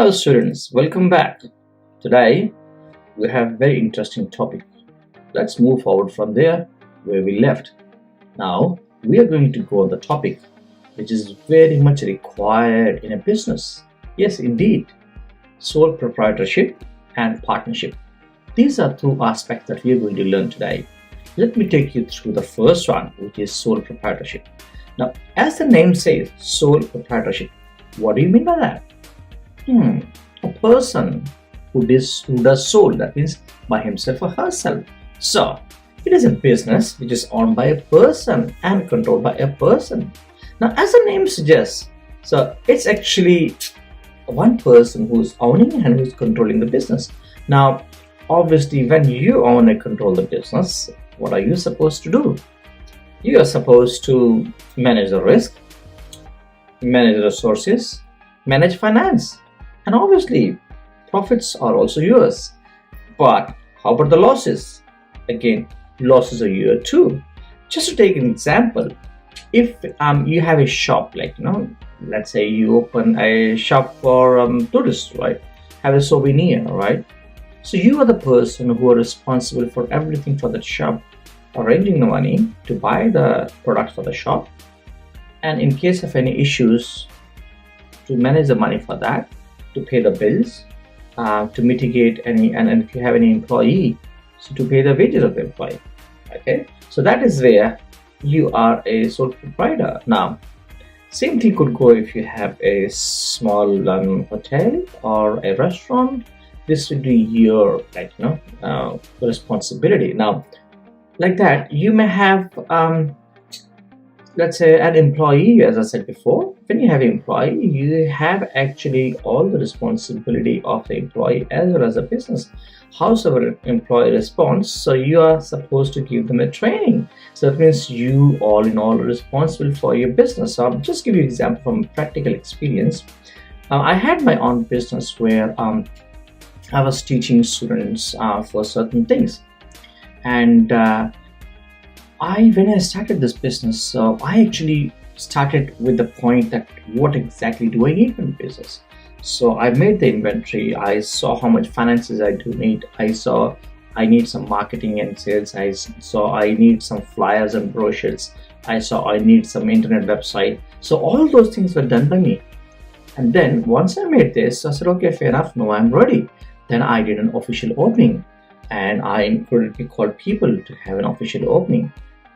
Hello students, welcome back. Today we have a very interesting topic. Let's move forward from there where we left. Now we are going to go on the topic which is very much required in a business. Yes, indeed, sole proprietorship and partnership. These are two aspects that we are going to learn today. Let me take you through the first one, which is sole proprietorship. Now, as the name says, sole proprietorship, what do you mean by that? A person who does sole, that means by himself or herself. So it is a business which is owned by a person and controlled by a person. Now, as the name suggests, so it's actually one person who's owning and who's controlling the business. Now, obviously, when you own and control the business, what are you supposed to do? You are supposed to manage the risk, manage the resources, manage finance. And obviously, profits are also yours. But how about the losses? Again, losses are yours too. Just to take an example, if you have a shop, let's say you open a shop for tourists, right? Have a souvenir, right? So you are the person who are responsible for everything for that shop, arranging the money to buy the product for the shop, and in case of any issues, to manage the money for that, to pay the bills, to mitigate any, and if you have any employee, so to pay the wages of the employee. Okay, so that is where you are a sole proprietor. Now, same thing could go if you have a small hotel or a restaurant. This would be your responsibility. Now, like that, you may have let's say an employee. As I said before, when you have an employee, you have actually all the responsibility of the employee as well as the business. However employee responds, so you are supposed to give them a training. So that means you all in all are responsible for your business. So I'll just give you an example from practical experience. I had my own business where I was teaching students for certain things, and when I started this business, I actually started with the point that what exactly do I need from the business? So I made the inventory. I saw how much finances I do need. I saw I need some marketing and sales. I saw I need some flyers and brochures. I saw I need some internet website. So all those things were done by me. And then once I made this, I said, okay, fair enough. Now I'm ready. Then I did an official opening, and I called people to have an official opening.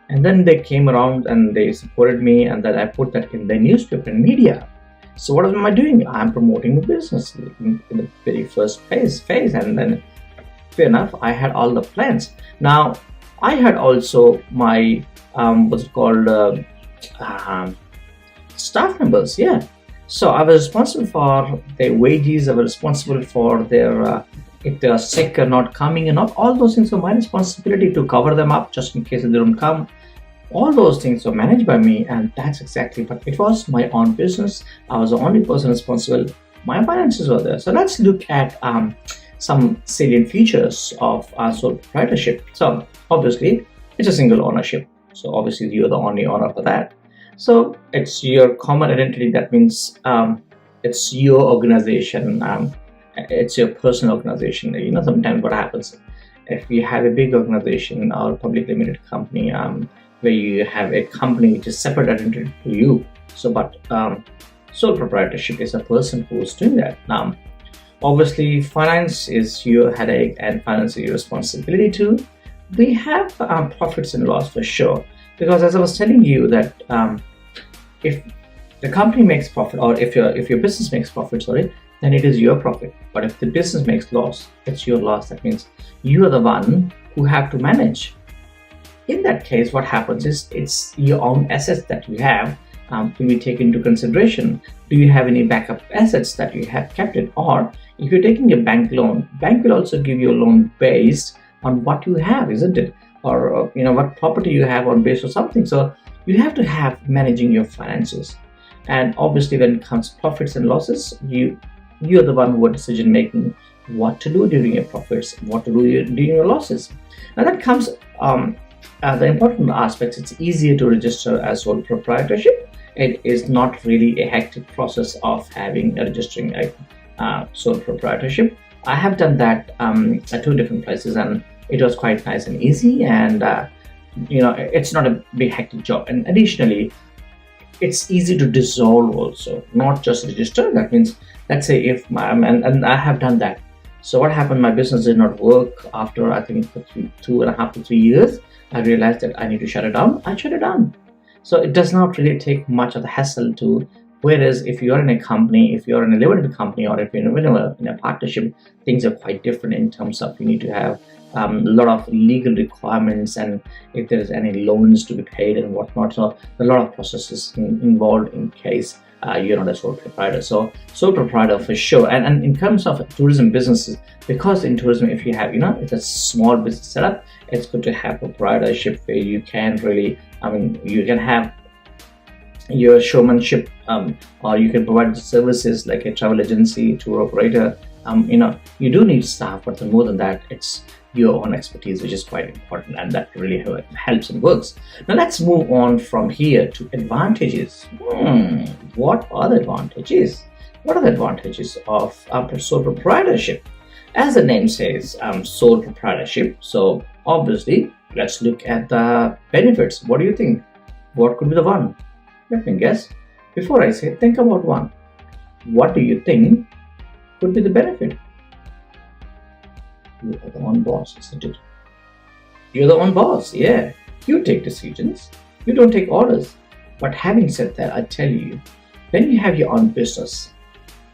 And then they came around and they supported me, and then I put that in the newspaper and media. So what am I doing? I'm promoting the business in the very first phase, and then fair enough, I had all the plans. Now I had also my staff members, yeah. So I was responsible for their wages. I was responsible for their if they are sick or not coming, and not all those things were my responsibility to cover them up just in case they don't come. All those things were managed by me, and that's exactly what it was. My own business. I was the only person responsible. My finances were there. So let's look at some salient features of sole proprietorship. So obviously, it's a single ownership. So obviously, you're the only owner for that. So it's your common identity. That means it's your organization. It's your personal organization. Sometimes what happens if you have a big organization or public limited company, where you have a company which is separate identity to you. So, but sole proprietorship is a person who is doing that. Now, obviously, finance is your headache and finance is your responsibility too. We have profits and loss for sure, because as I was telling you that if the company makes profit, or if your business makes profit, then it is your profit. But if the business makes loss, it's your loss. That means you are the one who have to manage. In that case, what happens is it's your own assets that you have to be taken into consideration. Do you have any backup assets that you have kept it? Or if you're taking a bank loan, bank will also give you a loan based on what you have, isn't it? Or what property you have on based on something. So you have to have managing your finances. And obviously, when it comes to profits and losses, you're the one who are decision making what to do during your profits, what to do during your losses. Now that comes the important aspects. It's easier to register as sole proprietorship. It is not really a hectic process of having registering sole proprietorship. I have done that at two different places, and it was quite nice and easy. And it's not a big hectic job. And additionally, it's easy to dissolve also, not just register. That means, let's say if and I have done that. So what happened? My business did not work after, I think, for 2.5 to 3 years. I realized that I need to shut it down. I shut it down. So it does not really take much of the hassle to. Whereas if you're in a company, if you're in a limited company, or if you're in a partnership, things are quite different in terms of you need to have a lot of legal requirements, and if there is any loans to be paid and whatnot. So a lot of processes involved in case you're not a sole proprietor. So sole proprietor for sure. And in terms of tourism businesses, because in tourism, if you have, it's a small business setup, it's good to have proprietorship where you can really, you can have your showmanship, or you can provide services like a travel agency, tour operator. You do need staff, but more than that, it's your own expertise, which is quite important, and that really helps and works. Now let's move on from here to advantages. What are the advantages? What are the advantages of sole proprietorship? As the name says, sole proprietorship. So obviously, let's look at the benefits. What do you think? What could be the one? Let me guess. Before I say, think about one. What do you think could be the benefit? You are the one boss, isn't it? You're the one boss, yeah. You take decisions. You don't take orders. But having said that, I tell you, when you have your own business,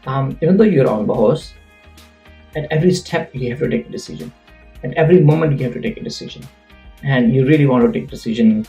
even though you're your own boss, at every step you have to take a decision. At every moment you have to take a decision. And you really want to take decision,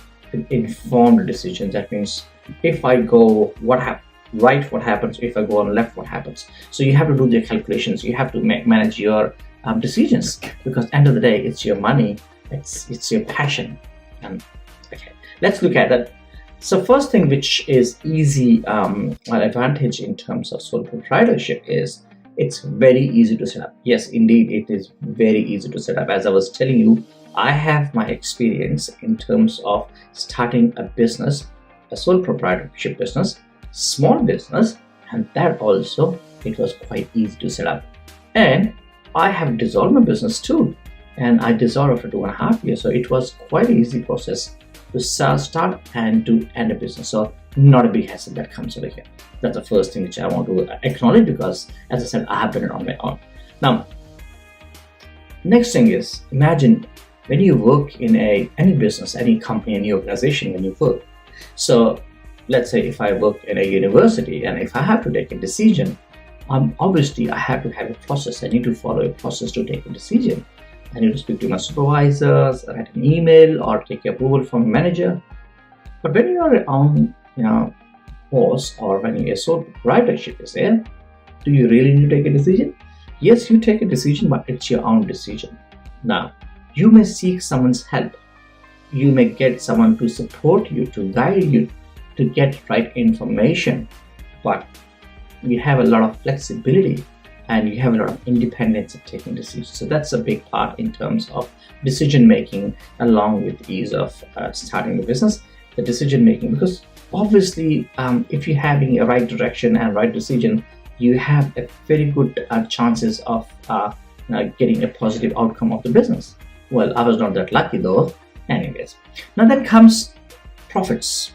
informed decisions. That means if I go right, what happens? If I go on left, what happens? So you have to do the calculations. You have to manage your decisions, because end of the day, it's your money, it's your passion. And okay, let's look at that. So first thing, which is easy, an advantage in terms of sole proprietorship, is it's very easy to set up. Yes, indeed, it is very easy to set up. As I was telling you, I have my experience in terms of starting a business, a sole proprietorship business, small business, and that also, it was quite easy to set up. And I have dissolved my business too, and I dissolved after 2.5 years. So it was quite an easy process to start and to end a business. So not a big hassle that comes over here. That's the first thing which I want to acknowledge, because as I said, I have done it on my own. Now, next thing is, imagine when you work in any business, any company, any organization, when you work. So let's say if I work in a university, and if I have to take a decision, obviously I have to have a process. I need to follow a process to take a decision. I need to speak to my supervisors, write an email, or take approval from a manager. But when you are your own boss, or when your sole proprietorship is there, do you really need to take a decision? Yes, you take a decision, but it's your own decision. Now, you may seek someone's help. You may get someone to support you, to guide you, to get right information, but you have a lot of flexibility and you have a lot of independence of taking decisions. So that's a big part in terms of decision making, along with ease of starting the business, the decision making. Because obviously, if you're having a right direction and right decision, you have a very good chances of getting a positive outcome of the business. Well, I was not that lucky though. Anyways, now then comes profits.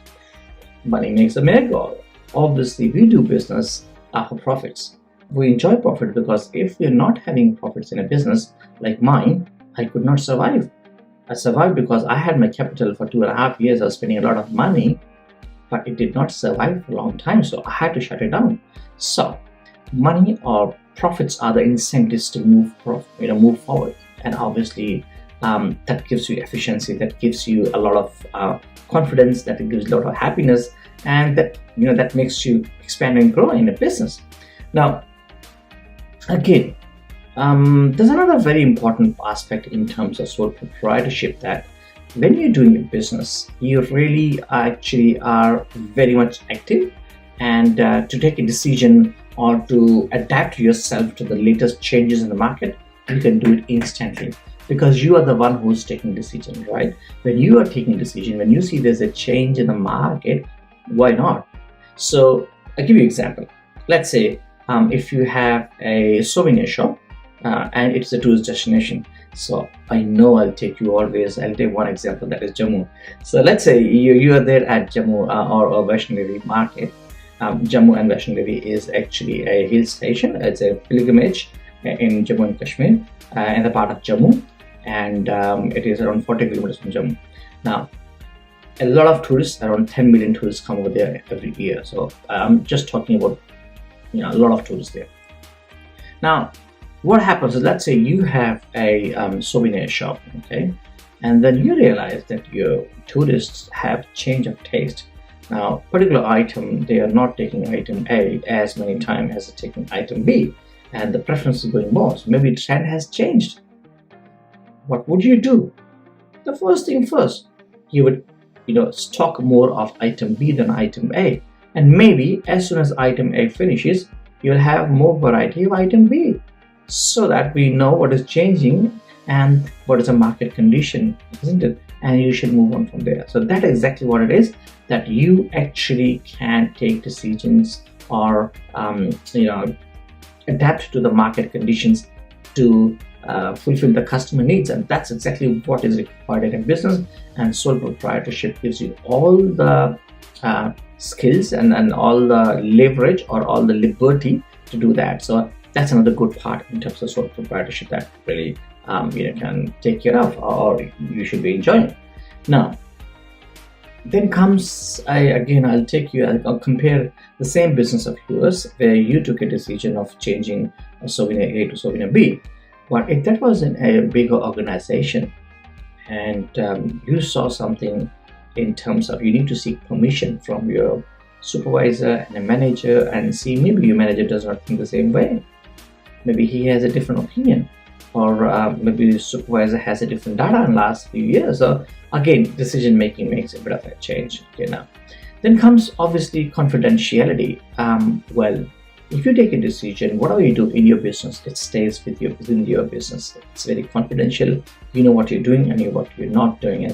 Money makes the mayor go. Obviously, we do business for profits. We enjoy profit, because if we're not having profits in a business like mine, I could not survive. I survived because I had my capital for 2.5 years. I was spending a lot of money, but it did not survive for a long time. So I had to shut it down. So money or profits are the incentives to move forward. And obviously, that gives you efficiency, that gives you a lot of confidence, that gives you a lot of happiness, and that makes you expand and grow in a business. Now, again, there's another very important aspect in terms of sole proprietorship, that when you're doing a business, you really actually are very much active, and to take a decision or to adapt yourself to the latest changes in the market, you can do it instantly, because you are the one who's taking decision, right? When you are taking decision, when you see there's a change in the market, why not? So I'll give you an example. Let's say if you have a souvenir shop and it's a tourist destination. So I know I'll take one example, that is Jammu. So let's say you are there at Jammu or Vaishno Devi market. Jammu and Vaishno Devi is actually a hill station. It's a pilgrimage in Jammu and Kashmir, in the part of Jammu, and it is around 40 kilometers from Jammu. Now, a lot of tourists, around 10 million tourists come over there every year. So I'm just talking about a lot of tourists there. Now, what happens is, let's say you have a souvenir shop, okay, and then you realize that your tourists have change of taste. Now, particular item, they are not taking item A as many times as they're taking item B, and the preference is going more. So maybe the trend has changed. What would you do? The first thing first, you would stock more of item B than item A, and maybe as soon as item A finishes, you'll have more variety of item B, so that we know what is changing and what is the market condition, isn't it? And you should move on from there. So that's exactly what it is, that you actually can take decisions or adapt to the market conditions to fulfill the customer needs, and that's exactly what is required in a business. And sole proprietorship gives you all the skills and all the leverage or all the liberty to do that. So that's another good part in terms of sole proprietorship that really can take care of, or you should be enjoying. Now, then comes, I'll compare the same business of yours where you took a decision of changing a souvenir A to souvenir B. But if that was in a bigger organization and you saw something in terms of you need to seek permission from your supervisor and a manager, and see maybe your manager does not think the same way. Maybe he has a different opinion, or maybe the supervisor has a different data in the last few years. So again, decision making makes a bit of a change. Okay, now then comes obviously confidentiality. Well, if you take a decision, whatever you do in your business, it stays within your business. It's very confidential. You know what you're doing and what you're not doing,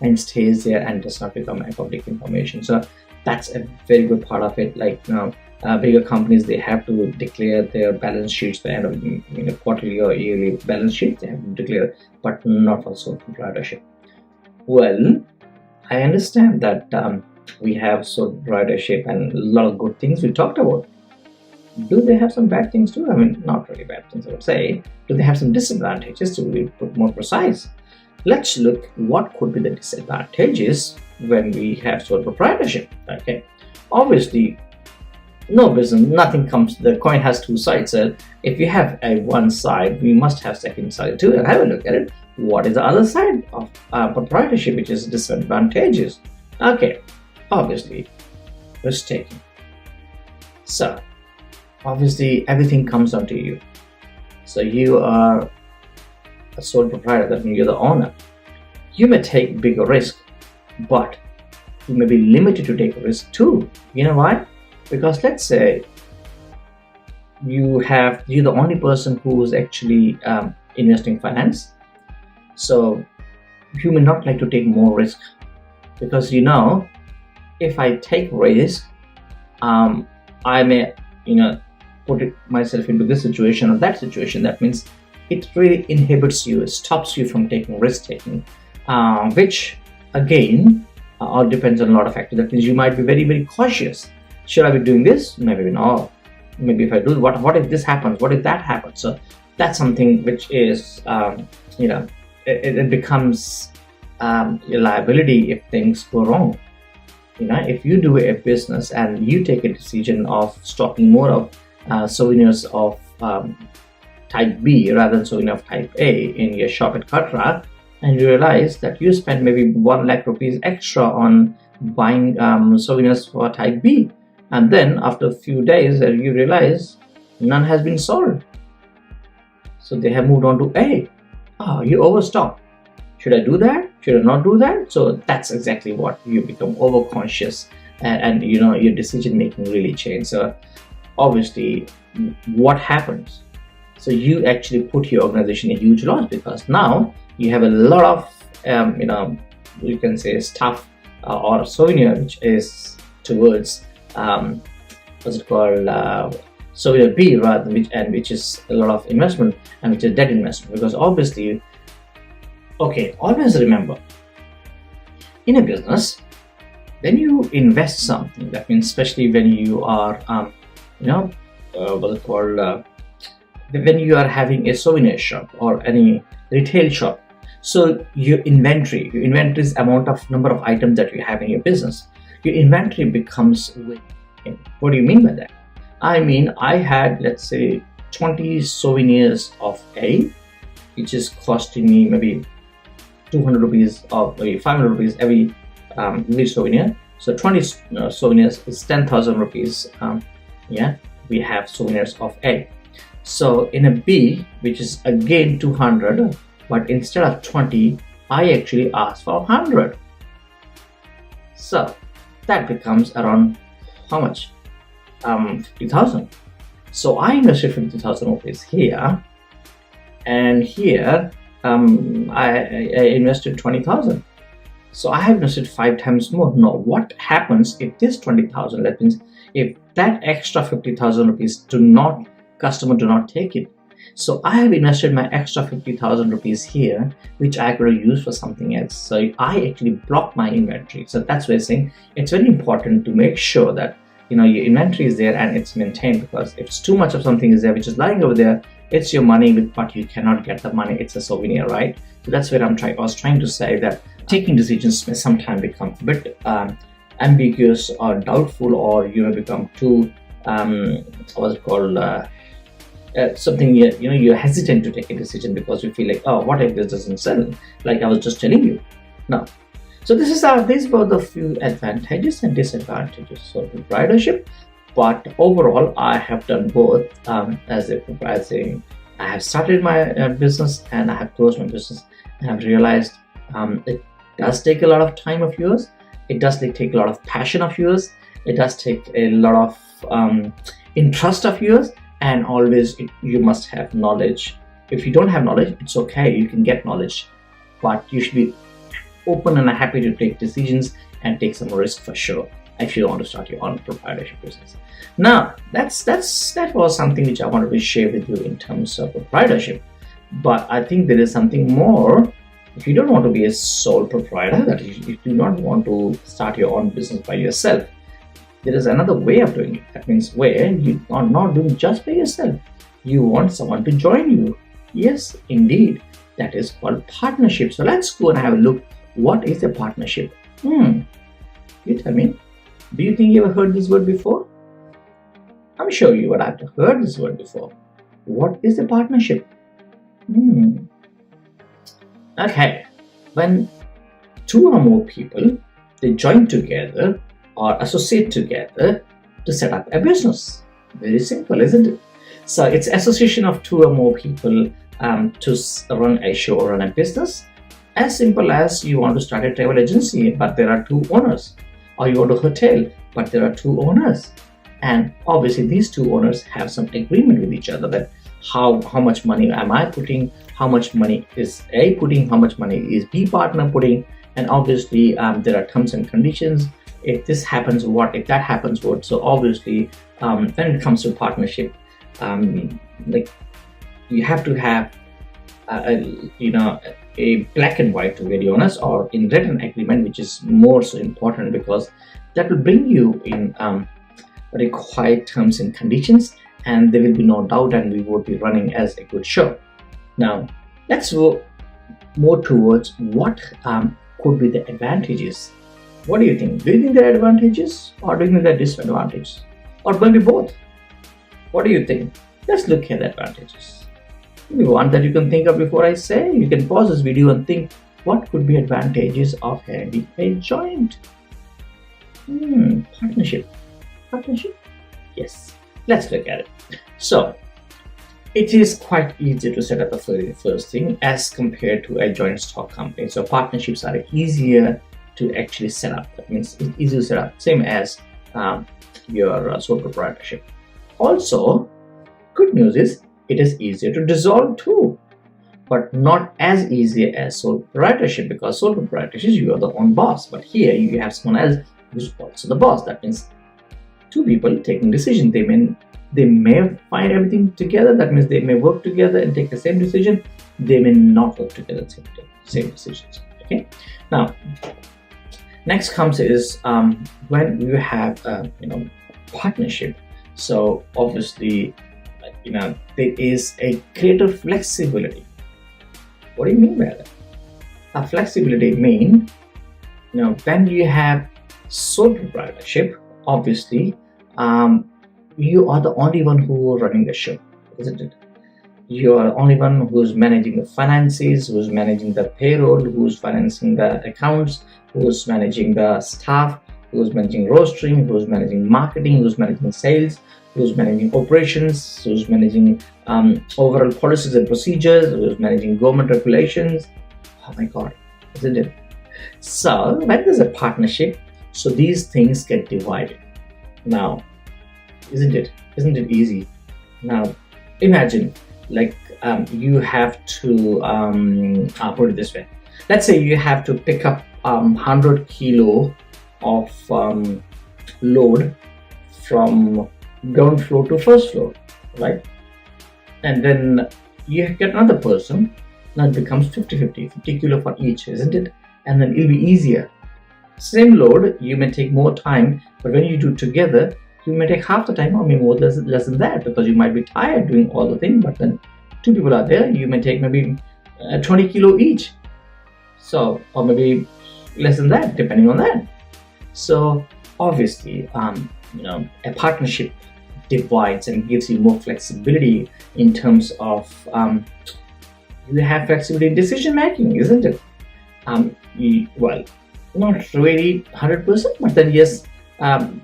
and stays there and does not become a public information. So that's a very good part of it. Like bigger companies, they have to declare their balance sheets, the end of quarterly or yearly balance sheet. They have to declare, but not for sole proprietorship. Well, I understand that we have sole proprietorship and a lot of good things we talked about. Do they have some bad things too? I mean, not really bad things, I would say. Do they have some disadvantages, to be more precise? Let's look what could be the disadvantages when we have sole proprietorship. Okay, obviously, no business, nothing comes. The coin has two sides. So if you have a one side, we must have second side too. And have a look at it. What is the other side of proprietorship, which is disadvantages? Okay, obviously, risk taking. So obviously, everything comes down to you. So you are a sole proprietor, that means you're the owner. You may take bigger risk, but you may be limited to take a risk too. You know why? Because let's say you're the only person who is actually investing finance. So you may not like to take more risk, because if I take risk, I may put myself into this situation or that situation. That means it really inhibits you, it stops you from taking risk taking, which again all depends on a lot of factors. That means you might be very, very cautious. Should I be doing this? Maybe no. Maybe if I do, what if this happens? What if that happens? So that's something which is it becomes a liability if things go wrong. If you do a business and you take a decision of stocking more of souvenirs of type B rather than souvenir of type A in your shop at Katra, and you realize that you spend maybe 1 lakh rupees extra on buying souvenirs for type B, and then after a few days you realize none has been sold, so they have moved on to A. You overstock. Should I do that? Should I not do that? So that's exactly what you become overconscious, and your decision making really change. So obviously, what happens? So you actually put your organization in huge loss, because now you have a lot of you can say stuff or souvenir which is towards what's it called, So in a B, rather, which is a lot of investment and which is debt investment, because obviously, okay, always remember, in a business, when you invest something, that means especially when you are, what's it called, when you are having a souvenir shop or any retail shop. So your inventory is amount of number of items that you have in your business. Your inventory becomes weight. What do you mean by that? I mean, I had, let's say, 20 souvenirs of A, which is costing me maybe 200 rupees or maybe 500 rupees every souvenir. So 20 souvenirs is 10,000 rupees. We have souvenirs of A. So in a B, which is again 200, but instead of 20, I actually asked for 100. So that becomes around how much? 50,000. So I invested 50,000 rupees here, and here I invested 20,000. So I have invested 5 times more. Now, what happens if this 20,000? That means if that extra 50,000 rupees customer do not take it. So I have invested my extra 50,000 rupees here, which I could use for something else. So I actually block my inventory. So that's why I'm saying it's very important to make sure that your inventory is there and it's maintained, because if it's too much of something is there which is lying over there, it's your money, but you cannot get the money. It's a souvenir, right? So that's where I was trying to say that taking decisions may sometimes become a bit ambiguous or doubtful, or you may become too something you're hesitant to take a decision because you feel like, oh, what if this doesn't sell, like I was just telling you. Now, so these were the few advantages and disadvantages of proprietorship. But overall, I have done both. As I have started my business and I have closed my business, and I've realized it does take a lot of time of yours. It does take a lot of passion of yours. It does take a lot of interest of yours, and always you must have knowledge. If you don't have knowledge, it's okay. You can get knowledge, but you should be open and happy to take decisions and take some risk for sure if you want to start your own proprietorship business. Now, that was something which I wanted to share with you in terms of proprietorship. But I think there is something more. If you don't want to be a sole proprietor, that is, if you do not want to start your own business by yourself, there is another way of doing it. That means where you are not doing just by yourself. You want someone to join you. Yes, indeed. That is called partnership. So let's go and have a look. What is a partnership? You tell me. Do you think you ever heard this word before? I'm sure you would have heard this word before. What is a partnership? Okay. When two or more people, they join together or associate together to set up a business. Very simple, isn't it? So it's association of two or more people to run a show or run a business. As simple as you want to start a travel agency, but there are two owners, or you want a hotel, but there are two owners, and obviously these two owners have some agreement with each other that how much money am I putting, how much money is A putting, how much money is B partner putting, and obviously there are terms and conditions. If this happens, what? If that happens, what? So obviously, when it comes to partnership, like you have to have a black and white, to be very honest, or in written agreement, which is more so important because that will bring you in required terms and conditions, and there will be no doubt, and we will be running as a good show. Now, let's go more towards what could be the advantages. What do you think? Do you think there are advantages, or do you think there are disadvantages, or maybe both? What do you think? Let's look at the advantages. Maybe one that you can think of before I say. You can pause this video and think, what could be advantages of having a joint partnership? Partnership? Yes. Let's look at it. So, it is quite easy to set up the very first thing as compared to a joint stock company. So, partnerships are easier to actually set up. That means it's easy to set up, same as your sole proprietorship. Also, good news is it is easier to dissolve too, but not as easy as sole proprietorship, because sole proprietorship you are the own boss, but here you have someone else who's also the boss. That means two people taking decision. They may They may find everything together. That means they may work together and take the same decision. They may not work together and take the same decisions. Okay. Now, next comes is when you have partnership. So obviously, there is a greater flexibility. What do you mean by that? A flexibility mean, when you have sole proprietorship, obviously, you are the only one who is running the show, isn't it? You are the only one who's managing the finances, who's managing the payroll, who's financing the accounts, who's managing the staff, who's managing rostering, who's managing marketing, who's managing sales, who's managing operations, who's managing overall policies and procedures, who's managing government regulations. Oh my God, isn't it? So when there's a partnership, so these things get divided. Now, isn't it easy? Now, imagine you have to put it this way. Let's say you have to pick up 100 kilo of load from ground floor to first floor, right? And then you get another person. Now it becomes 50 kilo for each, isn't it? And then it'll be easier. Same load, you may take more time, but when you do it together, you may take half the time or maybe more less than that, because you might be tired doing all the things. But then two people are there, you may take maybe 20 kilo each, so, or maybe less than that, depending on that. So obviously, a partnership divides and gives you more flexibility in terms of you have flexibility in decision making, isn't it? Well, not really 100%, but then yes,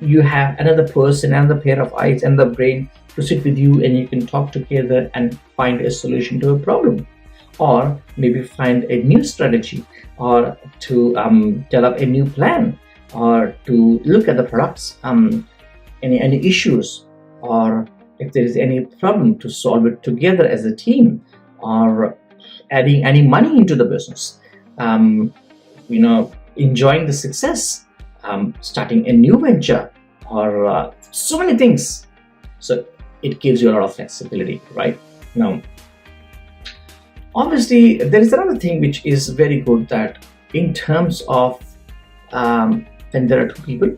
you have another person, another pair of eyes and the brain to sit with you, and you can talk together and find a solution to a problem, or maybe find a new strategy, or to develop a new plan, or to look at the products, any issues, or if there is any problem, to solve it together as a team, or adding any money into the business, enjoying the success, starting a new venture, or so many things. So it gives you a lot of flexibility, right? Now, obviously, there is another thing which is very good, that in terms of when there are two people,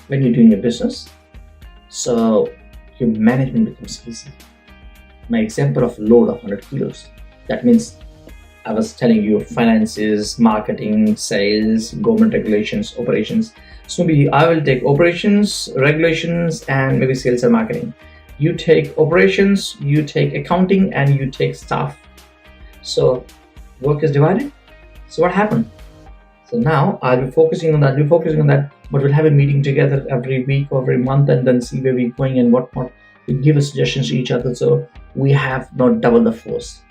when you're doing a business, so your management becomes easy. My example of load of 100 kilos, that means I was telling you finances, marketing, sales, government regulations, operations. So maybe I will take operations, regulations, and maybe sales and marketing. You take operations, you take accounting, and you take staff. So work is divided. So what happened? So now I'll be focusing on that, but we'll have a meeting together every week or every month, and then see where we're going and whatnot. We give us suggestions to each other, so we have not double the force,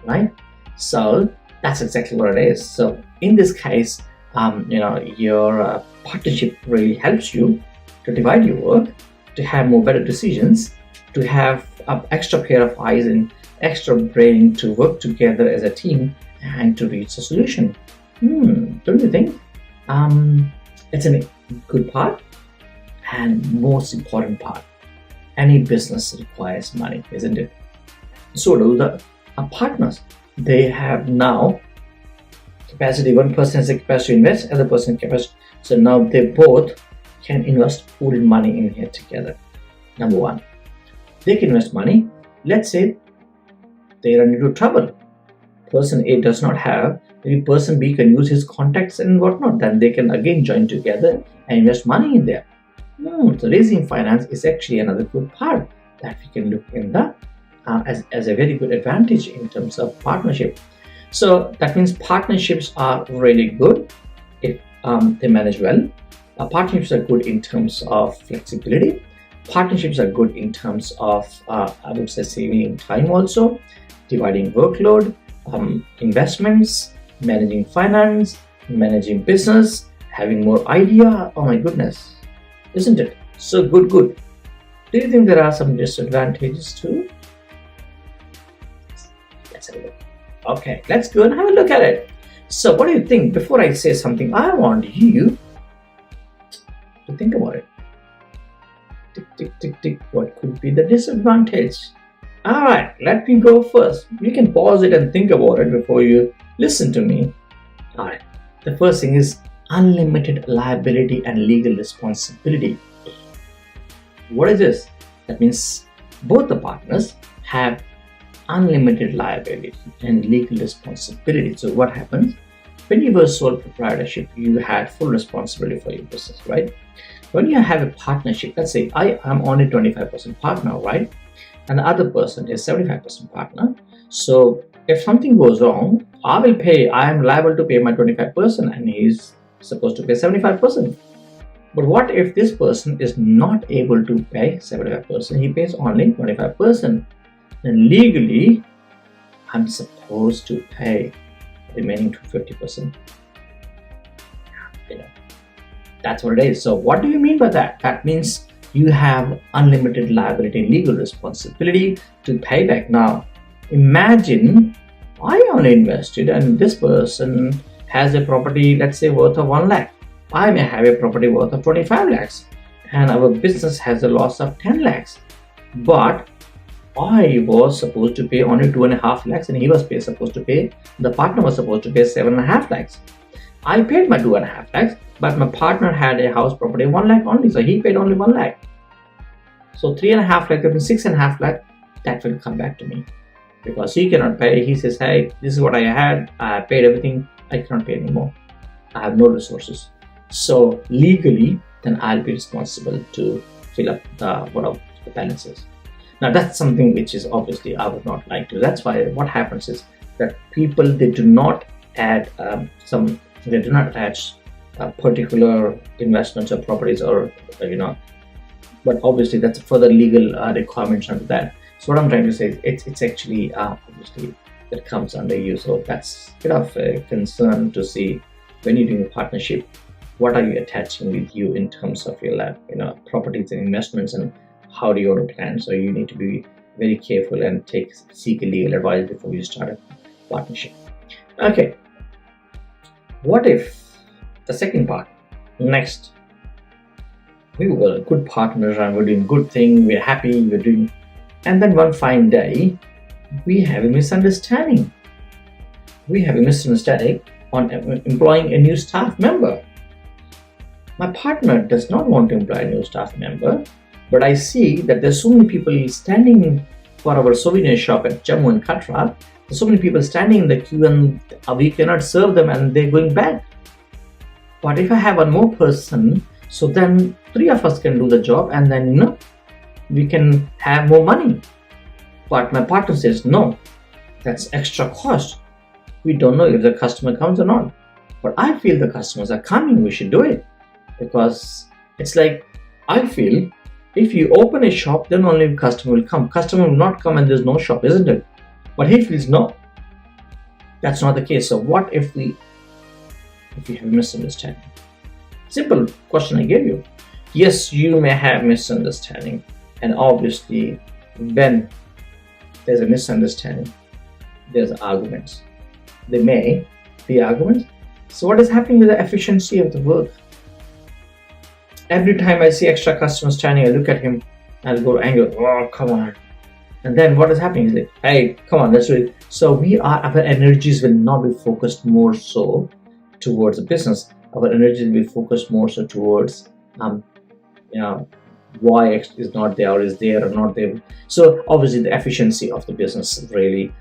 right? So that's exactly what it is. So in this case, your partnership really helps you to divide your work, to have more better decisions, to have an extra pair of eyes and extra brain to work together as a team and to reach a solution. Don't you think? It's a good part, and most important part. Any business requires money, isn't it? So do the partners. They have now capacity. One person has a capacity to invest, other person capacity. So now they both can invest pooled money in here together. Number one, they can invest money. Let's say they run into trouble. Person A does not have, maybe person B can use his contacts and whatnot. Then they can again join together and invest money in there. So raising finance is actually another good part that we can look in the as a very good advantage in terms of partnership. So that means partnerships are really good if they manage well. Partnerships are good in terms of flexibility. Partnerships are good in terms of I would say saving time also, dividing workload, investments, managing finance, managing business, having more idea. Oh my goodness, isn't it? So good. Do you think there are some disadvantages too? Let's have a look. Okay, let's go and have a look at it. So what do you think? Before I say something, I want you to think about it. To tick, tick, tick. What could be the disadvantage? All right, let me go first. You can pause it and think about it before you listen to me. All right, the first thing is unlimited liability and legal responsibility. What is this? That means both the partners have unlimited liability and legal responsibility. So what happens? When you were sole proprietorship, you had full responsibility for your business, right? When you have a partnership, let's say I am only 25% partner, right? And the other person is 75% partner. So if something goes wrong, I am liable to pay my 25% and he's supposed to pay 75%. But what if this person is not able to pay 75%? He pays only 25%. Then legally, I'm supposed to pay remaining to 50%. That's what it is. So what do you mean by that? That means you have unlimited liability and legal responsibility to pay back. Now, imagine I only invested and this person has a property, let's say, worth of 1 lakh. I may have a property worth of 25 lakhs and our business has a loss of 10 lakhs. But I was supposed to pay only 2.5 lakhs and he was supposed to pay, the partner was supposed to pay 7.5 lakhs. I paid my 2.5 lakhs, but my partner had a house property 1 lakh only, so he paid only 1 lakh. So 3.5 lakh, 6.5 lakh, that will come back to me because he cannot pay. He says, hey, this is what I had, I paid everything, I cannot pay anymore. I have no resources. So legally, then I'll be responsible to fill up the balances. Now that's something which is obviously I would not like to. That's why what happens is that people, they do not add particular investments or properties or but obviously that's a further legal requirements under that. So what I'm trying to say is it's actually obviously that comes under you. So that's a bit of a concern to see when you're doing a partnership, what are you attaching with you in terms of your properties and investments, and how do you want to plan. So you need to be very careful and seek legal advice before you start a partnership. Okay, what if the second part, next, we were good partners and we're doing good thing, we're happy, we're doing, and then one fine day we have a misunderstanding. We have a misunderstanding on employing a new staff member. My partner does not want to employ a new staff member, but I see that there's so many people standing for our souvenir shop at Jammu and Katra. There's so many people standing in the queue and we cannot serve them and they're going back. But if I have one more person, so then 3 of us can do the job and then we can have more money. But my partner says no, that's extra cost. We don't know if the customer comes or not. But I feel the customers are coming, we should do it. Because it's like, I feel if you open a shop, then only customer will come. Customer will not come and there's no shop, isn't it? But he feels no, that's not the case. So what if we have a misunderstanding? Simple question I gave you. Yes, you may have misunderstanding, and obviously when there's a misunderstanding, there's arguments. There may be arguments. So what is happening with the efficiency of the work? Every time I see extra customer standing, I look at him, I'll go angry, oh, come on. And then what is happening is like, hey, come on, let's do it. So our energies will not be focused more so towards the business. Our energies will be focused more so towards, why X is not there or is there or not there. So obviously the efficiency of the business really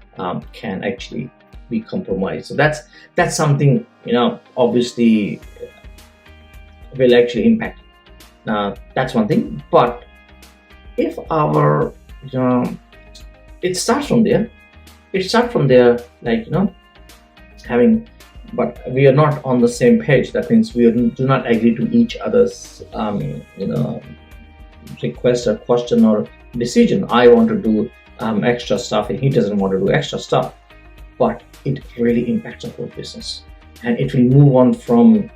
can actually be compromised. So that's something, obviously will actually impact. That's one thing. But if our, it starts from there, like, having, but we are not on the same page. That means we do not agree to each other's, request or question or decision. I want to do extra stuff and he doesn't want to do extra stuff. But it really impacts the whole business. And it will move on from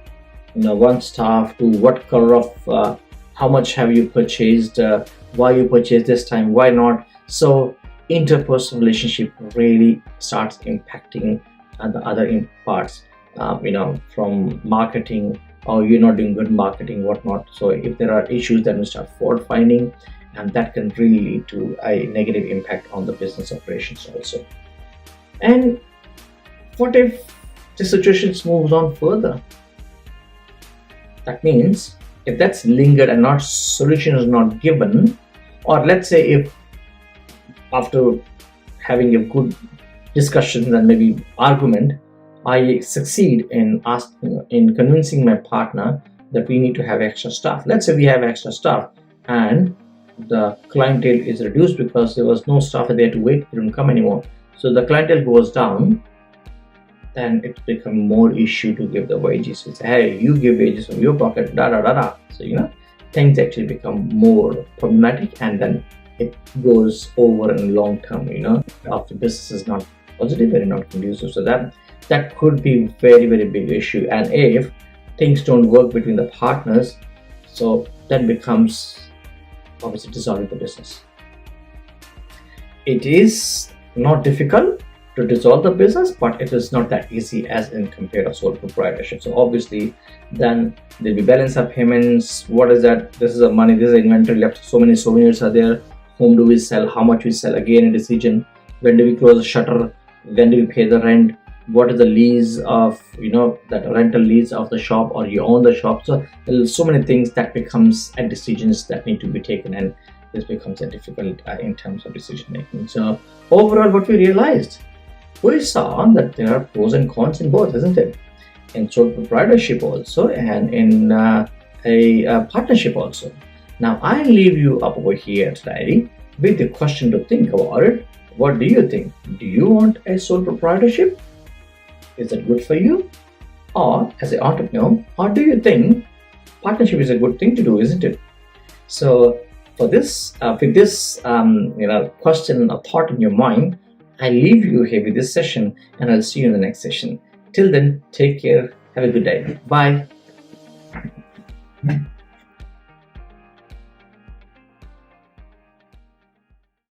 one staff to what color of, how much have you purchased, why you purchased this time, why not. So interpersonal relationship really starts impacting the other parts, from marketing or you're not doing good marketing, whatnot. So if there are issues, then we start fault finding, and that can really lead to a negative impact on the business operations also. And what if the situation moves on further? That means if that's lingered and not solution is not given, or let's say if after having a good discussion and maybe argument, I succeed in convincing my partner that we need to have extra staff. Let's say we have extra staff and the clientele is reduced because there was no staff and they had to wait, they didn't come anymore. So the clientele goes down, then it becomes more issue to give the wages. It's, hey, you give wages from your pocket, da da da da. So things actually become more problematic, and then it goes over in long term. If the business is not positive and not conducive, so that could be very very big issue. And if things don't work between the partners, so that becomes obviously dissolving the business. It is not difficult to dissolve the business, but it is not that easy as in compared to sole proprietorship. So obviously then there'll be balance of payments. What is that? This is the money, this is the inventory left, so many souvenirs are there. Whom do we sell, how much we sell, again a decision. When do we close the shutter, when do we pay the rent, what is the lease of that rental lease of the shop, or you own the shop. So there's so many things that becomes a decisions that need to be taken, and this becomes a difficult in terms of decision making. So overall, what we realized, we saw that there are pros and cons in both, isn't it? In sole proprietorship also, and in a partnership also. Now I leave you up over here today with the question to think about it. What do you think? Do you want a sole proprietorship? Is that good for you? Or as an entrepreneur, or do you think partnership is a good thing to do, isn't it? So for this, with this question or thought in your mind, I leave you here with this session, and I'll see you in the next session. Till then, take care. Have a good day. Bye.